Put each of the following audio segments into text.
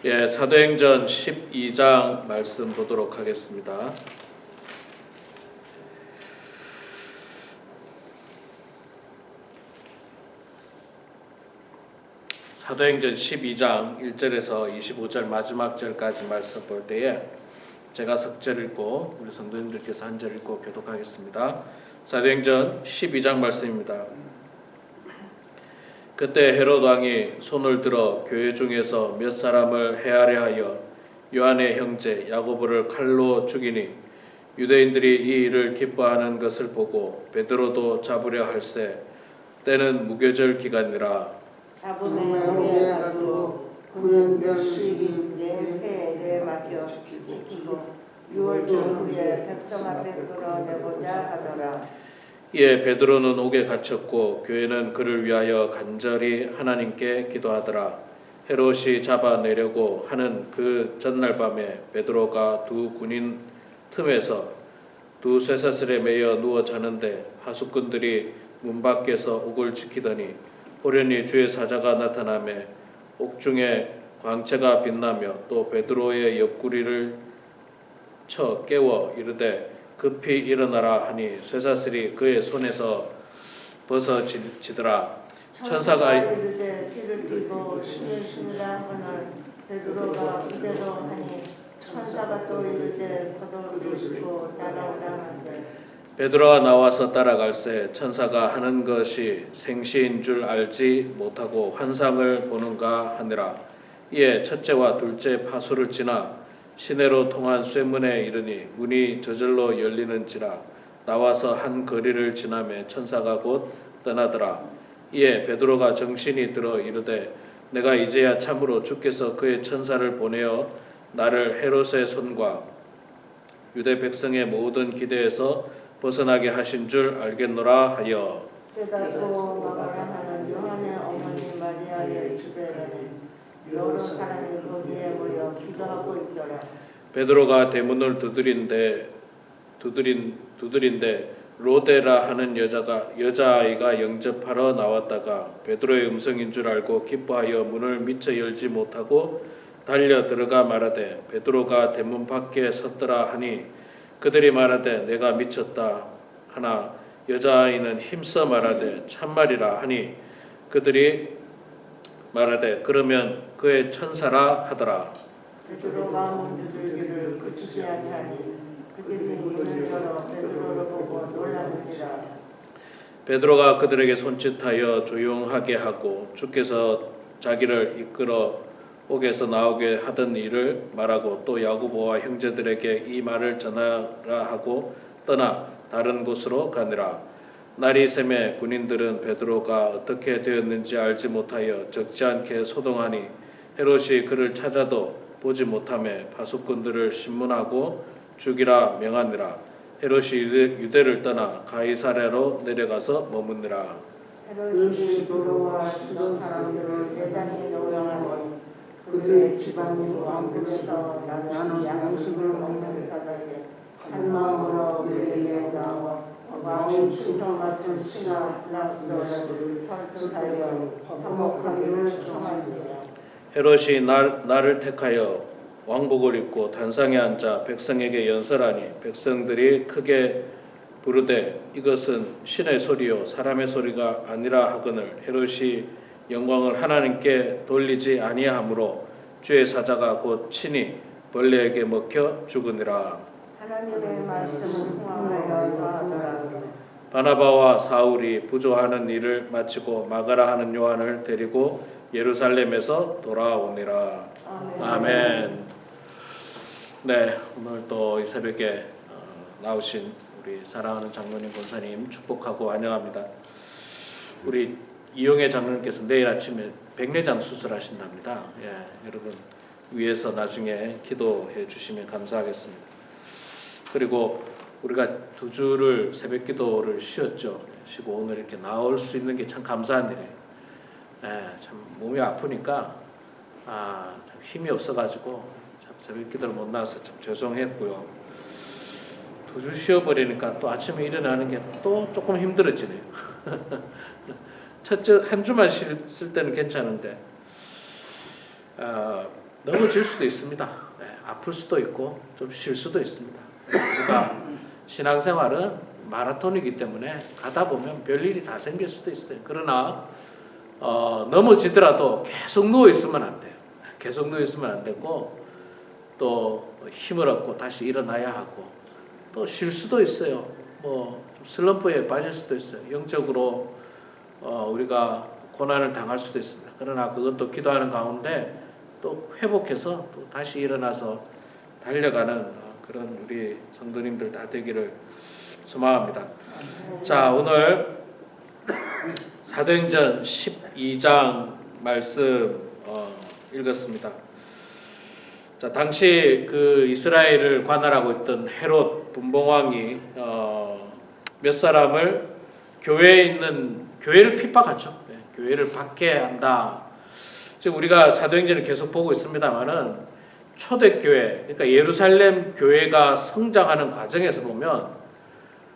예, 사도행전 12장 말씀 보도록 하겠습니다. 사도행전 12장 1절에서 25절 마지막 절까지 말씀 볼 때에 제가 석절 읽고 우리 성도님들께서 한 절 읽고 교독하겠습니다. 사도행전 12장 말씀입니다. 그때 헤롯 왕이 손을 들어 교회 중에서 몇 사람을 해하려 하여 요한의 형제 야고보를 칼로 죽이니 유대인들이 이 일을 기뻐하는 것을 보고 베드로도 잡으려 할세 때는 무교절 기간이라. 잡음에 가도 구년별 시기 내 맡겨 지키고 6월절 후에 백성 앞에 끌어내고자 하더라. 이에 베드로는 옥에 갇혔고 교회는 그를 위하여 간절히 하나님께 기도하더라. 헤롯이 잡아내려고 하는 그 전날 밤에 베드로가 두 군인 틈에서 두 쇠사슬에 매여 누워 자는데 하숫꾼들이 문 밖에서 옥을 지키더니 호련히 주의 사자가 나타나매 옥중에 광채가 빛나며 또 베드로의 옆구리를 쳐 깨워 이르되 급히 일어나라 하니 쇠사슬이 그의 손에서 벗어지더라. 천사가 이르되 피를 띠고 신이라 하거늘 베드로가 그대로 하니 천사가 또 이르되 걷어들이시고 따라오라 하되 베드로가 나와서 따라갈새 천사가 하는 것이 생시인 줄 알지 못하고 환상을 보는가 하니라. 이에 첫째와 둘째 파수를 지나 시내로 통한 쇠문에 이르니 문이 저절로 열리는지라. 나와서 한 거리를 지나매 천사가 곧 떠나더라. 이에 베드로가 정신이 들어 이르되 내가 이제야 참으로 주께서 그의 천사를 보내어 나를 헤롯의 손과 유대 백성의 모든 기대에서 벗어나게 하신 줄 알겠노라 하여. 깨닫고 마가라 하는 요한의 어머니 마리아의 주제라니 여러 사람이 거기에 모여 기도하고 있더라. 베드로가 대문을 두드린데 로데라 하는 여자아이가 영접하러 나왔다가 베드로의 음성인 줄 알고 기뻐하여 문을 미처 열지 못하고 달려 들어가 말하되 베드로가 대문 밖에 섰더라 하니 그들이 말하되 내가 미쳤다 하나 여자아이는 힘써 말하되 참말이라 하니 그들이 말하되 그러면 그의 천사라 하더라. 베드로가 문 두들기를 그치지 아니하니 그들이 문을 열어 베드로를 보고 놀랐는지라. 베드로가 그들에게 손짓하여 조용하게 하고 주께서 자기를 이끌어 옥에서 나오게 하던 일을 말하고 또 야고보와 형제들에게 이 말을 전하라 하고 떠나 다른 곳으로 가니라. 날이 새매 군인들은 베드로가 어떻게 되었는지 알지 못하여 적지 않게 소동하니 헤롯이 그를 찾아도 보지 못하며 파수꾼들을 신문하고 죽이라 명하니라. 헤롯이 유대를 떠나 가이사랴로 내려가서 머무니라. 헤롯이 베드로와 시돈 사람들을 대단히 노량하니 그들의 지방인 왕국에서 나는 양식을 먹는 자들에게 한 마음으로 그에게 나와 왕의 충성 같은 신하 블라스도를 설득하여 화목하기를 청하니라. 헤롯이 나를 택하여 왕복을 입고 단상에 앉아 백성에게 연설하니 백성들이 크게 부르되 이것은 신의 소리요 사람의 소리가 아니라 하거늘 헤롯이 영광을 하나님께 돌리지 아니하므로 주의 사자가 곧 친히 벌레에게 먹혀 죽으니라. 하나님의 말씀은 흥하여 더하더라. 바나바와 사울이 부조하는 일을 마치고 마가라 하는 요한을 데리고 예루살렘에서 돌아오니라. 아멘. 네, 오늘 또 이 새벽에 나오신 우리 사랑하는 장로님 권사님 축복하고 환영합니다. 우리 이용혜 장로님께서 내일 아침에 백내장 수술하신답니다. 예, 여러분 위에서 나중에 기도해 주시면 감사하겠습니다. 그리고 우리가 두 주를 새벽 기도를 쉬었죠. 쉬고 오늘 이렇게 나올 수 있는 게 참 감사한 일이에요. 예, 참 몸이 아프니까 참 힘이 없어가지고 참 새벽 기도를 못 나와서 참 죄송했고요. 두 주 쉬어버리니까 또 아침에 일어나는 게 또 조금 힘들어지네요. 첫째 한 주만 쉴 때는 괜찮은데 넘어질 수도 있습니다. 네, 아플 수도 있고 좀 쉴 수도 있습니다. 그러니까 신앙생활은 마라톤이기 때문에 가다 보면 별일이 다 생길 수도 있어요. 그러나 넘어지더라도 계속 누워 있으면 안 돼요. 계속 누워 있으면 안 되고 또 힘을 얻고 다시 일어나야 하고 또 쉴 수도 있어요. 뭐 슬럼프에 빠질 수도 있어요. 영적으로 우리가 고난을 당할 수도 있습니다. 그러나 그것도 기도하는 가운데 또 회복해서 또 다시 일어나서 달려가는 그런 우리 성도님들 다 되기를 소망합니다. 자, 오늘 사도행전 12장 말씀 읽었습니다. 자, 당시 그 이스라엘을 관할하고 있던 헤롯 분봉왕이 몇 사람을 교회를 핍박하죠. 교회를 박해한다. 지금 우리가 사도행전을 계속 보고 있습니다만은 초대교회, 그러니까 예루살렘 교회가 성장하는 과정에서 보면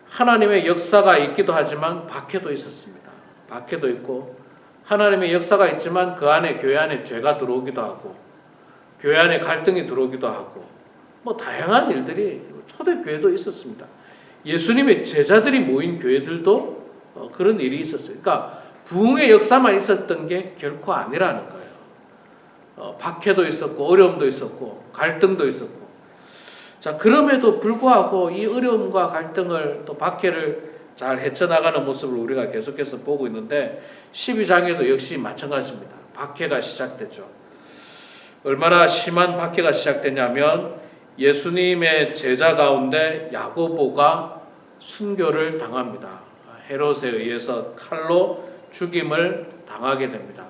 하나님의 역사가 있기도 하지만 박해도 있었습니다. 박해도 있고 하나님의 역사가 있지만 그 안에 교회 안에 죄가 들어오기도 하고 교회 안에 갈등이 들어오기도 하고 뭐 다양한 일들이 초대교회도 있었습니다. 예수님의 제자들이 모인 교회들도 그런 일이 있었어요. 그러니까 부흥의 역사만 있었던 게 결코 아니라는 거예요. 박해도 있었고 어려움도 있었고 갈등도 있었고 자 그럼에도 불구하고 이 어려움과 갈등을 또 박해를 잘 헤쳐나가는 모습을 우리가 계속해서 보고 있는데 12장에도 역시 마찬가지입니다. 박해가 시작됐죠. 얼마나 심한 박해가 시작됐냐면 예수님의 제자 가운데 야고보가 순교를 당합니다. 헤롯에 의해서 칼로 죽임을 당하게 됩니다.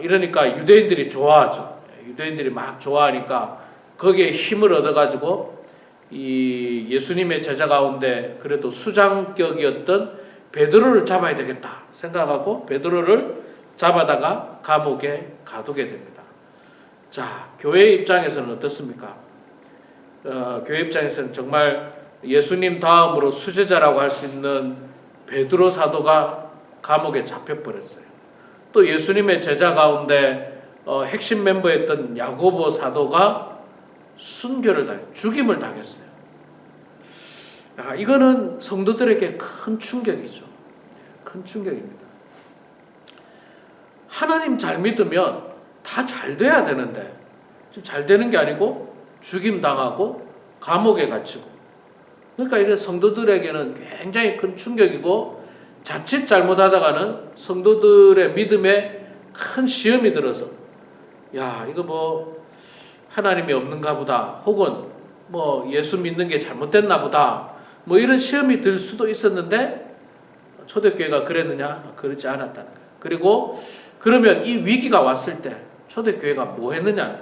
이러니까 유대인들이 좋아하죠. 유대인들이 막 좋아하니까 거기에 힘을 얻어가지고 이 예수님의 제자 가운데 그래도 수장격이었던 베드로를 잡아야 되겠다 생각하고 베드로를 잡아다가 감옥에 가두게 됩니다. 자, 교회 입장에서는 어떻습니까? 교회 입장에서는 정말 예수님 다음으로 수제자라고 할 수 있는 베드로 사도가 감옥에 잡혀버렸어요. 또 예수님의 제자 가운데 핵심 멤버였던 야고보 사도가 순교를 죽임을 당했어요. 이거는 성도들에게 큰 충격이죠. 큰 충격입니다. 하나님 잘 믿으면 다 잘 돼야 되는데 지금 잘 되는 게 아니고 죽임 당하고 감옥에 갇히고 그러니까 이게 성도들에게는 굉장히 큰 충격이고 자칫 잘못하다가는 성도들의 믿음에 큰 시험이 들어서 야 이거 뭐 하나님이 없는가 보다 혹은 뭐 예수 믿는 게 잘못됐나 보다 뭐 이런 시험이 들 수도 있었는데 초대교회가 그랬느냐? 그렇지 않았다는 거예요. 그리고 그러면 이 위기가 왔을 때 초대교회가 뭐 했느냐?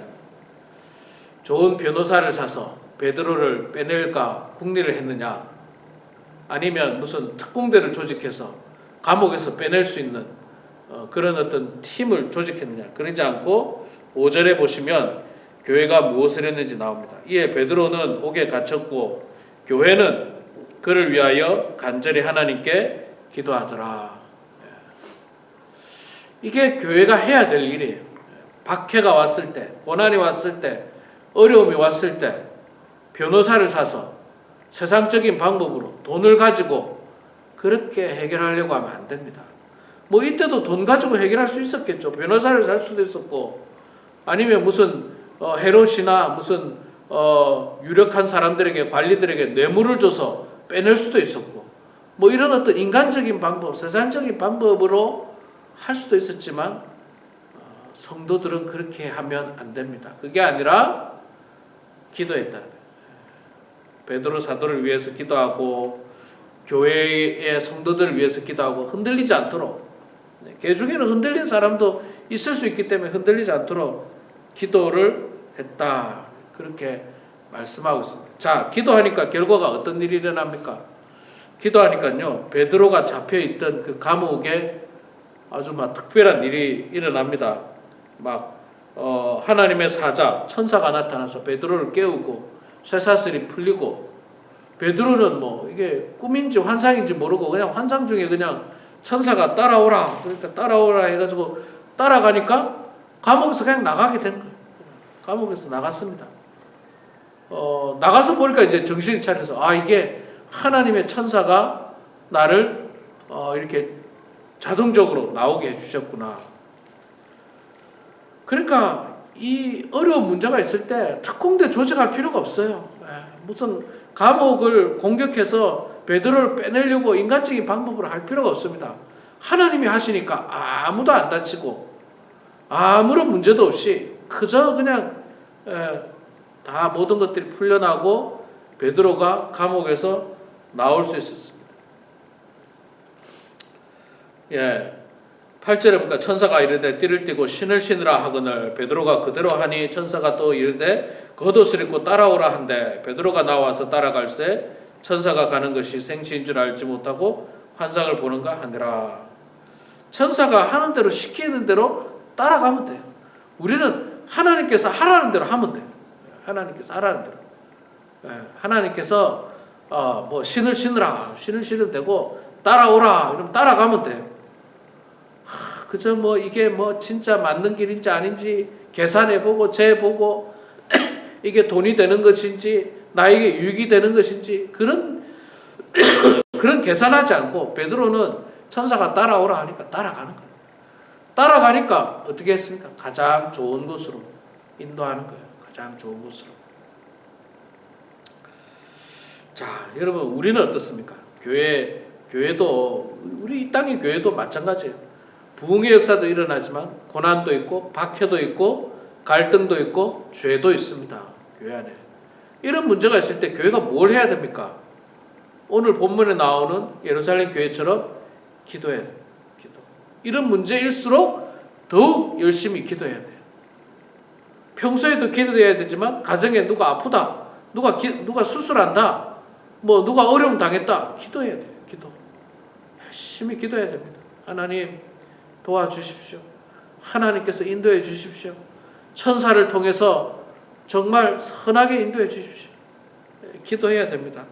좋은 변호사를 사서 베드로를 빼낼까 궁리를 했느냐? 아니면 무슨 특공대를 조직해서 감옥에서 빼낼 수 있는 그런 어떤 팀을 조직했느냐? 그러지 않고 5절에 보시면 교회가 무엇을 했는지 나옵니다. 이에 베드로는 옥에 갇혔고 교회는 그를 위하여 간절히 하나님께 기도하더라. 이게 교회가 해야 될 일이에요. 박해가 왔을 때, 고난이 왔을 때, 어려움이 왔을 때 변호사를 사서 세상적인 방법으로 돈을 가지고 그렇게 해결하려고 하면 안 됩니다. 뭐 이때도 돈 가지고 해결할 수 있었겠죠. 변호사를 살 수도 있었고 아니면 무슨 헤롯이나 무슨 유력한 사람들에게 관리들에게 뇌물을 줘서 빼낼 수도 있었고 뭐 이런 어떤 인간적인 방법, 세상적인 방법으로 할 수도 있었지만 성도들은 그렇게 하면 안 됩니다. 그게 아니라 기도했다는 거예요. 베드로 사도를 위해서 기도하고 교회의 성도들을 위해서 기도하고 흔들리지 않도록 개 중에는 흔들린 사람도 있을 수 있기 때문에 흔들리지 않도록 기도를 했다. 그렇게 말씀하고 있습니다. 자, 기도하니까 결과가 어떤 일이 일어납니까? 기도하니까요, 베드로가 잡혀있던 그 감옥에 아주 막 특별한 일이 일어납니다. 하나님의 사자, 천사가 나타나서 베드로를 깨우고 쇠사슬이 풀리고 베드로는 뭐 이게 꿈인지 환상인지 모르고 그냥 환상 중에 그냥 천사가 따라오라 그러니까 따라오라 해가지고 따라가니까 감옥에서 그냥 나가게 된 거예요. 감옥에서 나갔습니다. 나가서 보니까 이제 정신이 차려서 이게 하나님의 천사가 나를 이렇게 자동적으로 나오게 해주셨구나. 그러니까 이 어려운 문제가 있을 때 특공대 조직할 필요가 없어요. 무슨 감옥을 공격해서 베드로를 빼내려고 인간적인 방법으로 할 필요가 없습니다. 하나님이 하시니까 아무도 안 다치고 아무런 문제도 없이 그저 그냥 다 모든 것들이 풀려나고 베드로가 감옥에서 나올 수 있었습니다. 8절에 보니까 천사가 이르되 띠를 띠고 신을 신으라 하거늘 베드로가 그대로 하니 천사가 또 이르되 겉옷을 입고 따라오라 한데 베드로가 나와서 따라갈새 천사가 가는 것이 생시인 줄 알지 못하고 환상을 보는가 하니라. 천사가 하는 대로 시키는 대로 따라가면 돼요. 우리는 하나님께서 하라는 대로 하면 돼요. 하나님께서 하라는 대로. 하나님께서 뭐 신을 신으라, 신을 신으면 되고 따라오라 이러면 따라가면 돼요. 그저 뭐 이게 뭐 진짜 맞는 길인지 아닌지 계산해보고 재보고 이게 돈이 되는 것인지 나에게 유익이 되는 것인지 그런 계산하지 않고 베드로는 천사가 따라오라 하니까 따라가는 거예요. 따라가니까 어떻게 했습니까? 가장 좋은 곳으로 인도하는 거예요. 가장 좋은 곳으로. 자, 여러분 우리는 어떻습니까? 교회도 우리 이 땅의 교회도 마찬가지예요. 부흥의 역사도 일어나지만 고난도 있고 박해도 있고 갈등도 있고 죄도 있습니다. 교회 안에. 이런 문제가 있을 때 교회가 뭘 해야 됩니까? 오늘 본문에 나오는 예루살렘 교회처럼 기도해야 돼요. 기도. 이런 문제일수록 더욱 열심히 기도해야 돼요. 평소에도 기도해야 되지만 가정에 누가 아프다, 누가 수술한다, 뭐 누가 어려움 당했다, 기도해야 돼요. 기도. 열심히 기도해야 됩니다. 하나님 도와주십시오. 하나님께서 인도해 주십시오. 천사를 통해서 정말 선하게 인도해 주십시오. 기도해야 됩니다.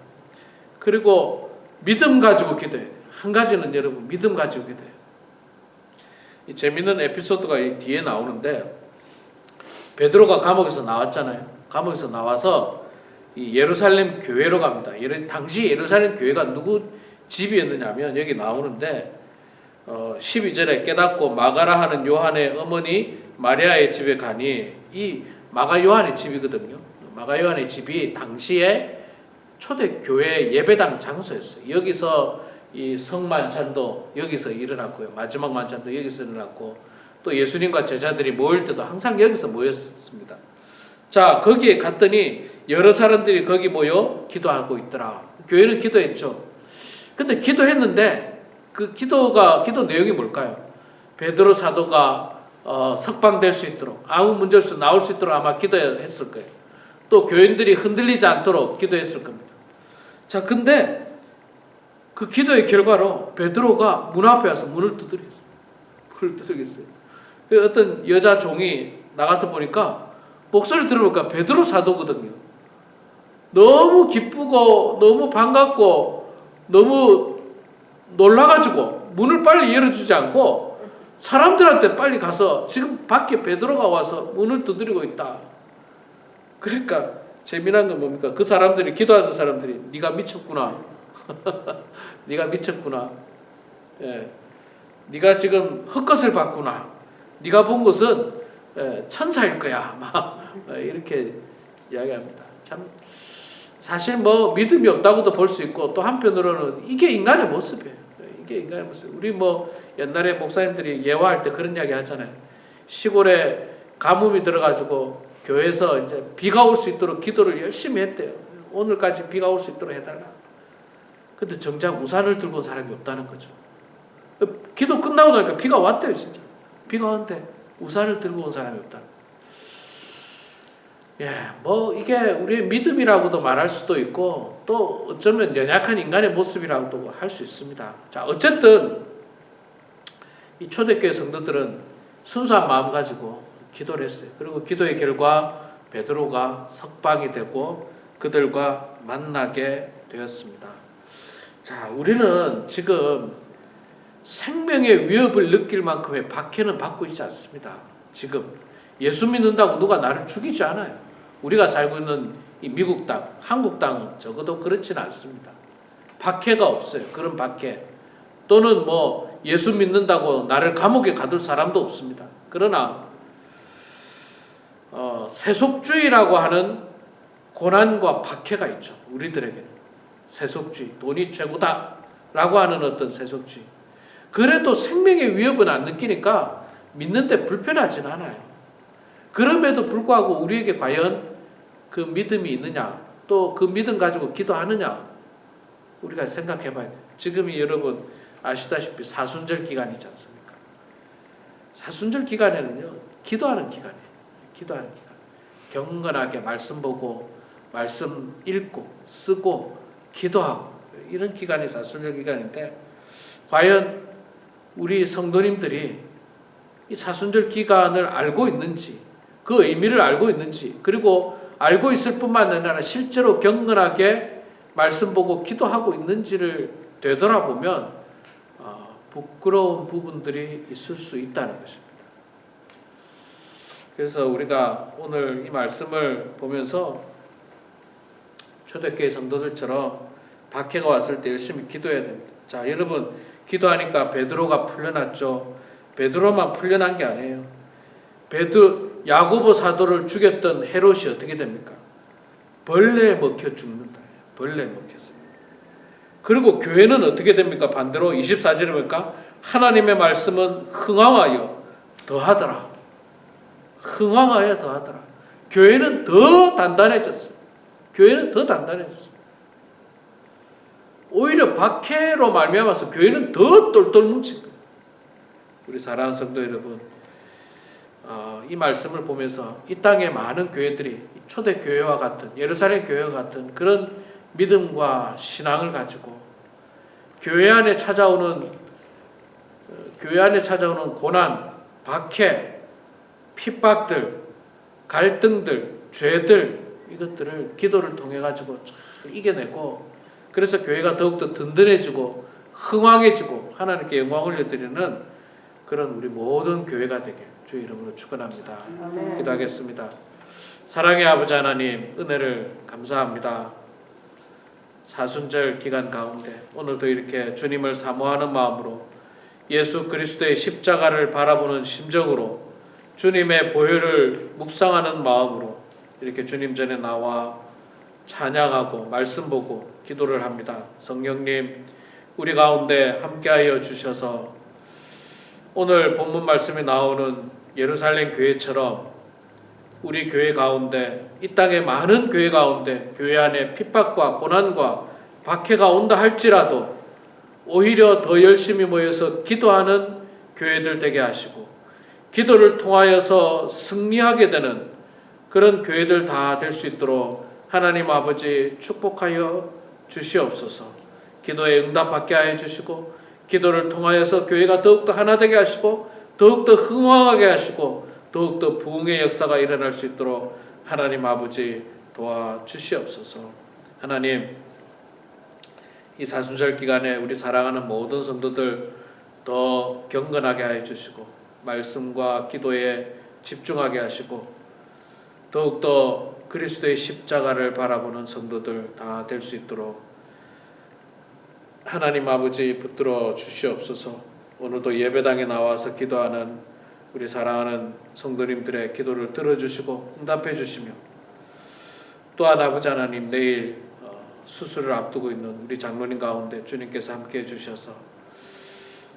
그리고 믿음 가지고 기도해야 돼요. 한 가지는 여러분 믿음 가지고 기도해요. 이 재밌는 에피소드가 이 뒤에 나오는데 베드로가 감옥에서 나왔잖아요. 감옥에서 나와서 이 예루살렘 교회로 갑니다. 당시 예루살렘 교회가 누구 집이었느냐면 여기 나오는데 12절에 깨닫고 마가라 하는 요한의 어머니 마리아의 집에 가니 이 마가 요한의 집이거든요. 마가 요한의 집이 당시에 초대교회 예배당 장소였어요. 여기서 이 성만찬도 여기서 일어났고요. 마지막 만찬도 여기서 일어났고 또 예수님과 제자들이 모일 때도 항상 여기서 모였습니다. 자, 거기에 갔더니 여러 사람들이 거기 모여 기도하고 있더라. 교회는 기도했죠. 근데 기도했는데 그 기도 내용이 뭘까요? 베드로 사도가 석방될 수 있도록 아무 문제 없이 나올 수 있도록 아마 기도했을 거예요. 또 교인들이 흔들리지 않도록 기도했을 겁니다. 자, 근데 그 기도의 결과로 베드로가 문 앞에 와서 문을 두드렸어요. 문을 두드렸어요. 어떤 여자 종이 나가서 보니까 목소리 들어보니까 베드로 사도거든요. 너무 기쁘고 너무 반갑고 너무 놀라가지고 문을 빨리 열어주지 않고 사람들한테 빨리 가서 지금 밖에 베드로가 와서 문을 두드리고 있다. 그러니까 재미난 건 뭡니까? 그 사람들이 기도하는 사람들이 네가 미쳤구나. 네가 미쳤구나. 네가 지금 헛것을 봤구나. 네가 본 것은 천사일 거야. 막 이렇게 이야기합니다. 참 사실 뭐 믿음이 없다고도 볼 수 있고 또 한편으로는 이게 인간의 모습이에요. 이게 인간의 모습. 우리 뭐 옛날에 목사님들이 예화할 때 그런 이야기 하잖아요. 시골에 가뭄이 들어가지고 교회에서 이제 비가 올 수 있도록 기도를 열심히 했대요. 오늘까지 비가 올 수 있도록 해달라. 근데 정작 우산을 들고 온 사람이 없다는 거죠. 기도 끝나고 나니까 비가 왔대요, 진짜. 비가 왔는데 우산을 들고 온 사람이 없다. 뭐 이게 우리의 믿음이라고도 말할 수도 있고 또 어쩌면 연약한 인간의 모습이라고도 할 수 있습니다. 자, 어쨌든 이 초대교회 성도들은 순수한 마음 가지고 기도를 했어요. 그리고 기도의 결과 베드로가 석방이 되고 그들과 만나게 되었습니다. 자, 우리는 지금 생명의 위협을 느낄 만큼의 박해는 받고 있지 않습니다. 지금 예수 믿는다고 누가 나를 죽이지 않아요. 우리가 살고 있는 이 미국 땅, 한국 땅은 적어도 그렇지는 않습니다. 박해가 없어요. 그런 박해. 또는 뭐 예수 믿는다고 나를 감옥에 가둘 사람도 없습니다. 그러나 세속주의라고 하는 고난과 박해가 있죠. 우리들에게는 세속주의, 돈이 최고다라고 하는 어떤 세속주의. 그래도 생명의 위협은 안 느끼니까 믿는데 불편하진 않아요. 그럼에도 불구하고 우리에게 과연 그 믿음이 있느냐, 또 그 믿음 가지고 기도하느냐, 우리가 생각해 봐야 돼요. 지금이 여러분 아시다시피 사순절 기간이지 않습니까? 사순절 기간에는요, 기도하는 기간이에요. 기도하는 기간. 경건하게 말씀 보고, 말씀 읽고, 쓰고, 기도하고, 이런 기간이 사순절 기간인데, 과연 우리 성도님들이 이 사순절 기간을 알고 있는지, 그 의미를 알고 있는지, 그리고 알고 있을 뿐만 아니라 실제로 경건하게 말씀 보고 기도하고 있는지를 되돌아보면 부끄러운 부분들이 있을 수 있다는 것입니다. 그래서 우리가 오늘 이 말씀을 보면서 초대교회 성도들처럼 박해가 왔을 때 열심히 기도해야 됩니다. 자, 여러분 기도하니까 베드로가 풀려났죠. 베드로만 풀려난 게 아니에요. 야고보 사도를 죽였던 헤롯이 어떻게 됩니까? 벌레에 먹혀 죽는다. 벌레에 먹혔어요. 그리고 교회는 어떻게 됩니까? 반대로 24절에 보니까 하나님의 말씀은 흥황하여 더하더라. 흥황하여 더하더라. 교회는 더 단단해졌어요. 교회는 더 단단해졌어요. 오히려 박해로 말미암아서 교회는 더 똘똘 뭉친 거예요. 우리 사랑하는 성도 여러분, 이 말씀을 보면서 이 땅의 많은 교회들이 초대교회와 같은, 예루살렘 교회와 같은 그런 믿음과 신앙을 가지고 교회 안에 찾아오는 고난, 박해, 핍박들, 갈등들, 죄들, 이것들을 기도를 통해 가지고 잘 이겨내고, 그래서 교회가 더욱더 든든해지고 흥왕해지고 하나님께 영광을 올려드리는 그런 우리 모든 교회가 되길 주의 이름으로 축원합니다. 기도하겠습니다. 사랑의 아버지 하나님, 은혜를 감사합니다. 사순절 기간 가운데 오늘도 이렇게 주님을 사모하는 마음으로, 예수 그리스도의 십자가를 바라보는 심정으로, 주님의 보혈을 묵상하는 마음으로 이렇게 주님 전에 나와 찬양하고 말씀 보고 기도를 합니다. 성령님, 우리 가운데 함께하여 주셔서 오늘 본문 말씀에 나오는 예루살렘 교회처럼 우리 교회 가운데, 이 땅의 많은 교회 가운데 교회 안에 핍박과 고난과 박해가 온다 할지라도 오히려 더 열심히 모여서 기도하는 교회들 되게 하시고, 기도를 통하여서 승리하게 되는 그런 교회들 다 될 수 있도록 하나님 아버지 축복하여 주시옵소서. 기도에 응답받게 하여 주시고, 기도를 통하여서 교회가 더욱더 하나 되게 하시고, 더욱더 흥황하게 하시고, 더욱더 부흥의 역사가 일어날 수 있도록 하나님 아버지 도와주시옵소서. 하나님, 이 사순절 기간에 우리 사랑하는 모든 성도들 더 경건하게 하여 주시고, 말씀과 기도에 집중하게 하시고, 더욱더 그리스도의 십자가를 바라보는 성도들 다 될 수 있도록 하나님 아버지 붙들어 주시옵소서. 오늘도 예배당에 나와서 기도하는 우리 사랑하는 성도님들의 기도를 들어주시고 응답해 주시며, 또한 아버지 하나님, 내일 수술을 앞두고 있는 우리 장로님 가운데 주님께서 함께해 주셔서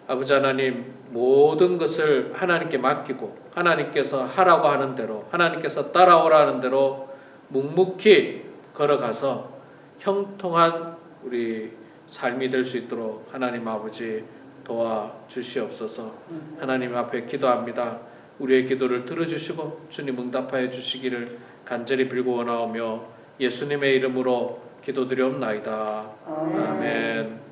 아버지 하나님, 모든 것을 하나님께 맡기고 하나님께서 하라고 하는 대로, 하나님께서 따라오라는 대로 묵묵히 걸어가서 형통한 우리 삶이 될 수 있도록 하나님 아버지 도와주시옵소서. 하나님 앞에 기도합니다. 우리의 기도를 들어주시고 주님 응답하여 주시기를 간절히 빌고 원하오며 예수님의 이름으로 기도드리옵나이다. 아멘.